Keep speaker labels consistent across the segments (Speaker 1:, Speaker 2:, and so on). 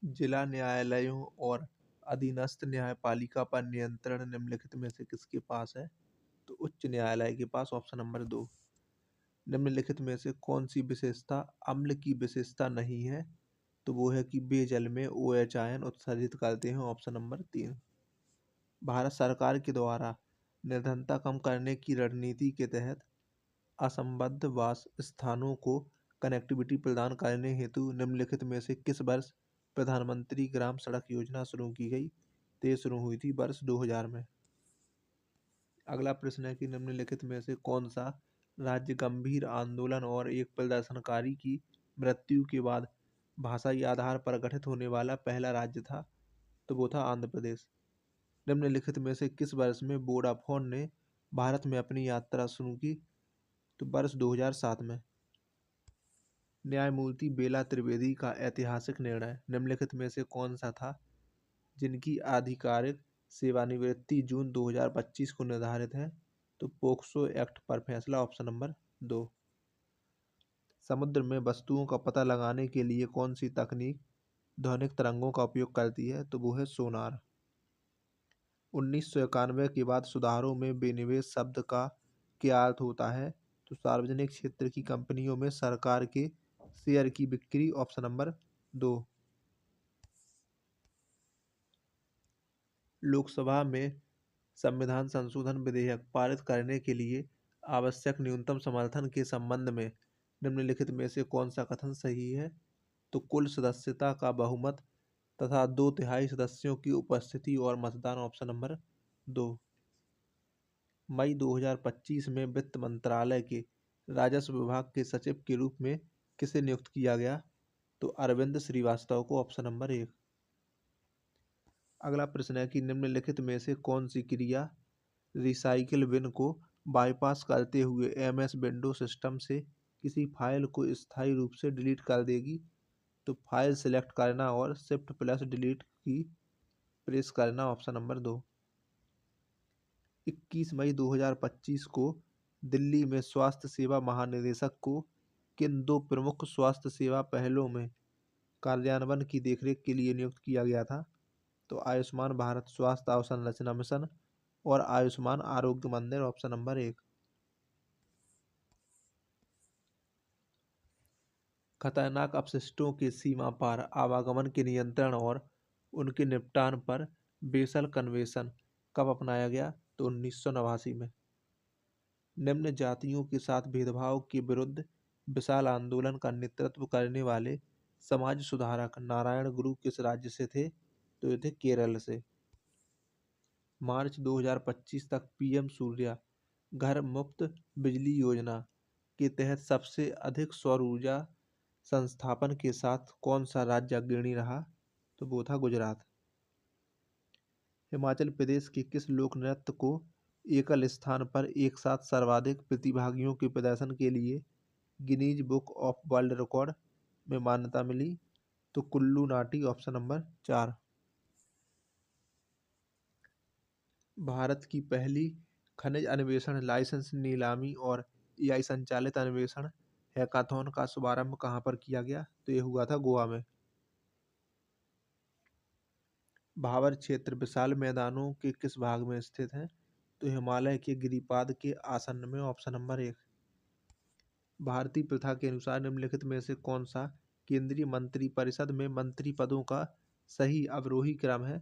Speaker 1: जिला न्यायालयों और अधीनस्थ न्यायपालिका पर नियंत्रण निम्नलिखित में से किसके पास है? तो उच्च न्यायालय के पास, ऑप्शन नंबर 2। निम्नलिखित में से कौन सी विशेषता अम्ल की विशेषता नहीं है? तो वो है कि वे जल में OH आयन उत्सर्जित करते हैं, ऑप्शन नंबर 3। भारत सरकार के द्वारा निर्धनता कम करने की रणनीति के तहत असंबद्ध वास स्थानों को कनेक्टिविटी प्रदान करने हेतु निम्नलिखित में से किस वर्ष प्रधानमंत्री ग्राम सड़क योजना शुरू की गई? तो ये शुरू हुई थी वर्ष 2000 में। अगला प्रश्न है कि निम्नलिखित में से कौन सा राज्य गंभीर आंदोलन और एक प्रदर्शनकारी की मृत्यु के बाद भाषाई आधार पर गठित होने वाला पहला राज्य था? तो वो था आंध्र प्रदेश। निम्नलिखित में से किस वर्ष में वोडाफोन ने भारत में अपनी यात्रा शुरू की? तो वर्ष 2007 में। न्यायमूर्ति बेला त्रिवेदी का ऐतिहासिक निर्णय निम्नलिखित में से कौन सा था जिनकी आधिकारिक सेवानिवृत्ति जून 2025 को निर्धारित है? तो पोक्सो एक्ट पर फैसला, ऑप्शन नंबर 2। समुद्र में वस्तुओं का पता लगाने के लिए कौन सी तकनीक ध्वनिक तरंगों का उपयोग करती है? तो वो है सोनार। 1991 के बाद सुधारों में विनिवेश शब्द का क्या अर्थ होता है? तो सार्वजनिक क्षेत्र की कंपनियों में सरकार के शेयर की बिक्री, ऑप्शन नंबर 2। लोकसभा में संविधान संशोधन विधेयक पारित करने के लिए आवश्यक न्यूनतम समर्थन के संबंध में निम्नलिखित में से कौन सा कथन सही है? तो कुल सदस्यता का बहुमत तथा 2/3 सदस्यों की उपस्थिति और मतदान, ऑप्शन नंबर 2। मई 2025 में वित्त मंत्रालय के राजस्व विभाग के सचिव के रूप में किसे नियुक्त किया गया? तो अरविंद श्रीवास्तव को, ऑप्शन नंबर 1। अगला प्रश्न है कि निम्नलिखित में से कौन सी क्रिया रिसाइकिल बिन को बाईपास करते हुए MS विंडो सिस्टम से किसी फाइल को स्थायी रूप से डिलीट कर देगी? तो फाइल सिलेक्ट करना और शिफ्ट प्लस डिलीट की प्रेस करना, ऑप्शन नंबर 2। 21 मई 2025 को दिल्ली में स्वास्थ्य सेवा महानिदेशक को किन दो प्रमुख स्वास्थ्य सेवा पहलों में कार्यान्वयन की देखरेख के लिए नियुक्त किया गया था? तो आयुष्मान भारत स्वास्थ्य अवसंरचना मिशन और आयुष्मान आरोग्य मंदिर, ऑप्शन नंबर 1। खतरनाक अपशिष्टों के सीमा पार आवागमन के नियंत्रण और उनके निपटान पर बेसल कन्वेंशन कब अपनाया गया? तो 1989 में। निम्न जातियों के साथ भेदभाव के विरुद्ध विशाल आंदोलन का नेतृत्व करने वाले समाज सुधारक नारायण गुरु किस राज्य से थे? तो ये थे केरल से। मार्च 2025 तक PM सूर्या घर मुफ्त बिजली योजना के तहत सबसे अधिक सौर ऊर्जा संस्थापन के साथ कौन सा राज्य अग्रणी रहा? तो वो था गुजरात। हिमाचल प्रदेश के किस लोक नृत्य को एकल स्थान पर एक साथ सर्वाधिक प्रतिभागियों के प्रदर्शन के लिए Guinness book of world record में मान्यता मिली? तो कुल्लू नाटी, ऑप्शन नंबर 4। भारत की पहली खनिज अन्वेषण लाइसेंस नीलामी और AI संचालित अन्वेषण हैकाथॉन का शुभारंभ कहाँ पर किया गया? तो ये हुआ था गोवा में। भाबर क्षेत्र विशाल मैदानों के किस भाग में स्थित है? तो हिमालय के गिरिपाद के आसन्न में, ऑप्शन नंबर 1। भारतीय प्रथा के अनुसार निम्नलिखित में से कौन सा केंद्रीय मंत्रिपरिषद में मंत्री पदों का सही अवरोही क्रम है?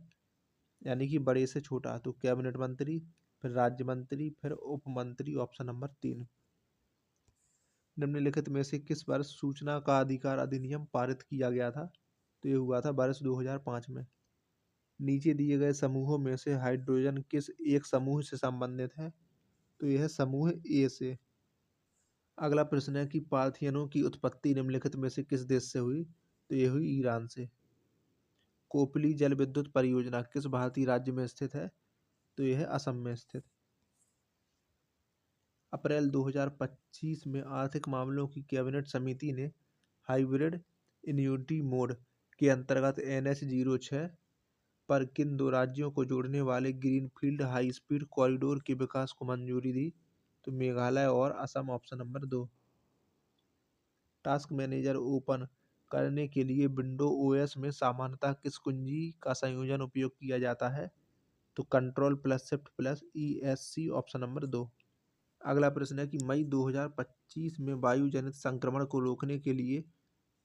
Speaker 1: यानी कि बड़े से छोटा। तो कैबिनेट मंत्री, फिर राज्य मंत्री, फिर उप मंत्री, ऑप्शन नंबर 3। निम्नलिखित में से किस वर्ष सूचना का अधिकार अधिनियम पारित किया गया था? तो ये हुआ था वर्ष 2005 में। नीचे दिए गए समूहों में से हाइड्रोजन किस एक समूह से संबंधित है? तो यह है समूह A से। अगला प्रश्न है कि पार्थियनों की उत्पत्ति निम्नलिखित में से किस देश से हुई? तो ये हुई ईरान से। कोपली जल विद्युत परियोजना किस भारतीय राज्य में स्थित है? तो यह है असम में स्थित। अप्रैल 2025 में आर्थिक मामलों की कैबिनेट समिति ने हाइब्रिड एन्युटी मोड के अंतर्गत NH06 पर किन दो राज्यों को जोड़ने वाले ग्रीनफील्ड हाई स्पीड कॉरिडोर के विकास को मंजूरी दी? तो मेघालय और Assam, option number 2। Task manager open करने के लिए विंडो ओएस में सामान्यतः किस कुंजी का संयोजन उपयोग किया जाता है? तो control plus shift plus ESC, option number 2। अगला प्रश्न है कि मई 2025 में वायु जनित संक्रमण को रोकने के लिए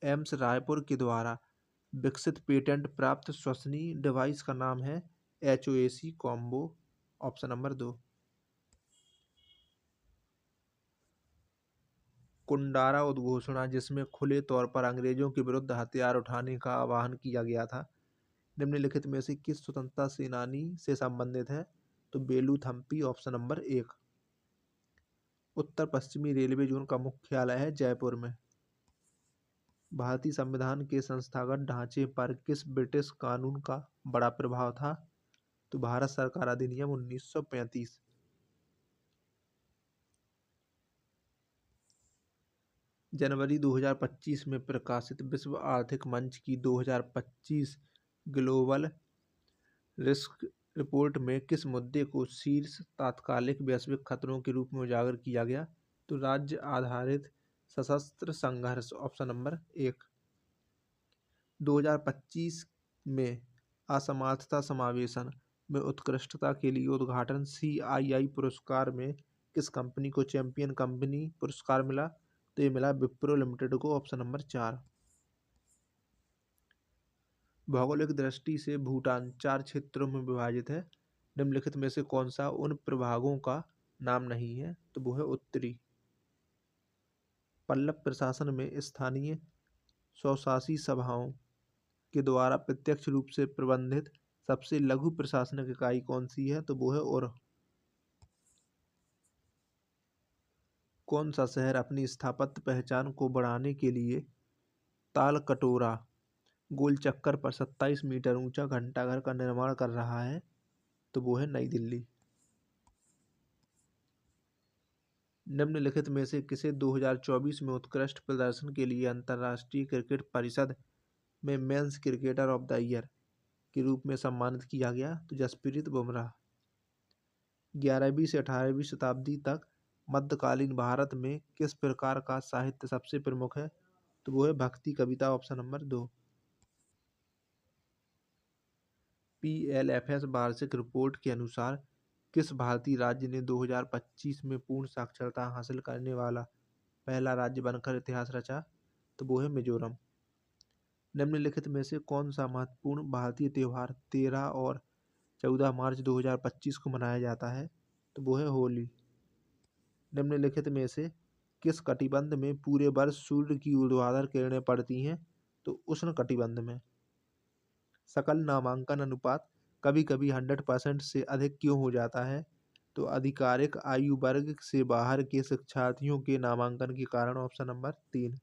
Speaker 1: एम्स रायपुर के द्वारा विकसित पेटेंट प्राप्त श्वसनीय डिवाइस का नाम है HOAC combo, option number 2। Kundara उद्घोषणा, जिसमें खुले तौर पर अंग्रेजों के विरुद्ध हथियार उठाने का आह्वान किया गया था, निम्नलिखित में से किस स्वतंत्रता सेनानी से संबंधित है? तो बेलू थम्पी, ऑप्शन नंबर 1। उत्तर पश्चिमी रेलवे जोन का मुख्यालय है जयपुर में। भारतीय संविधान के संस्थागत ढांचे पर किस ब्रिटिश कानून का बड़ा प्रभाव था? तो भारत सरकार अधिनियम 1935। जनवरी 2025 में प्रकाशित विश्व आर्थिक मंच की 2025 ग्लोबल रिस्क रिपोर्ट में किस मुद्दे को शीर्ष तात्कालिक वैश्विक खतरों के रूप में उजागर किया गया? तो राज्य आधारित सशस्त्र संघर्ष, ऑप्शन नंबर 1। 2025 में असमर्थता समावेशन में उत्कृष्टता के लिए उद्घाटन CII पुरस्कार में किस कंपनी को चैंपियन कंपनी पुरस्कार मिला? तो ये मिला विप्रो लिमिटेड को, ऑप्शन नंबर 4। भौगोलिक दृष्टि से भूटान 4 क्षेत्रों में विभाजित है, निम्नलिखित में से कौन सा उन प्रभागों का नाम नहीं है? तो वो है उत्तरी। पल्लव प्रशासन में स्थानीय स्वशासी सभाओं के द्वारा प्रत्यक्ष रूप से प्रबंधित सबसे लघु प्रशासनिक इकाई कौन सी है? तो वो है उर। कौन सा शहर अपनी स्थापत्य पहचान को बढ़ाने के लिए ताल कटोरा गोल चक्कर पर 27 मीटर ऊंचा घंटाघर का निर्माण कर रहा है? तो वो है नई दिल्ली। निम्नलिखित में से किसे 2024 में उत्कृष्ट प्रदर्शन के लिए अंतर्राष्ट्रीय क्रिकेट परिषद में men's cricketer of the year के रूप में सम्मानित किया गया? तो जसप्रीत बुमराह। 11वीं से 18वीं शताब्दी तक मध्यकालीन भारत में किस प्रकार का साहित्य सबसे प्रमुख है? तो वो है भक्ति कविता, ऑप्शन नंबर 2। PLFS वार्षिक रिपोर्ट के अनुसार किस भारतीय राज्य ने 2025 में पूर्ण साक्षरता हासिल करने वाला पहला राज्य बनकर इतिहास रचा? तो वो है मिजोरम। निम्नलिखित में से कौन सा महत्वपूर्ण भारतीय त्यौहार 13 और 14 मार्च 2025 को मनाया जाता है? तो वो है होली। निम्नलिखित में से किस कटिबंध में पूरे वर्ष सूर्य की ऊर्ध्वाधर किरणें पड़ती हैं? तो उष्ण कटिबंध में। सकल नामांकन अनुपात कभी कभी 100% से अधिक क्यों हो जाता है? तो आधिकारिक आयु वर्ग से बाहर के शिक्षार्थियों के नामांकन के कारण, ऑप्शन नंबर 3।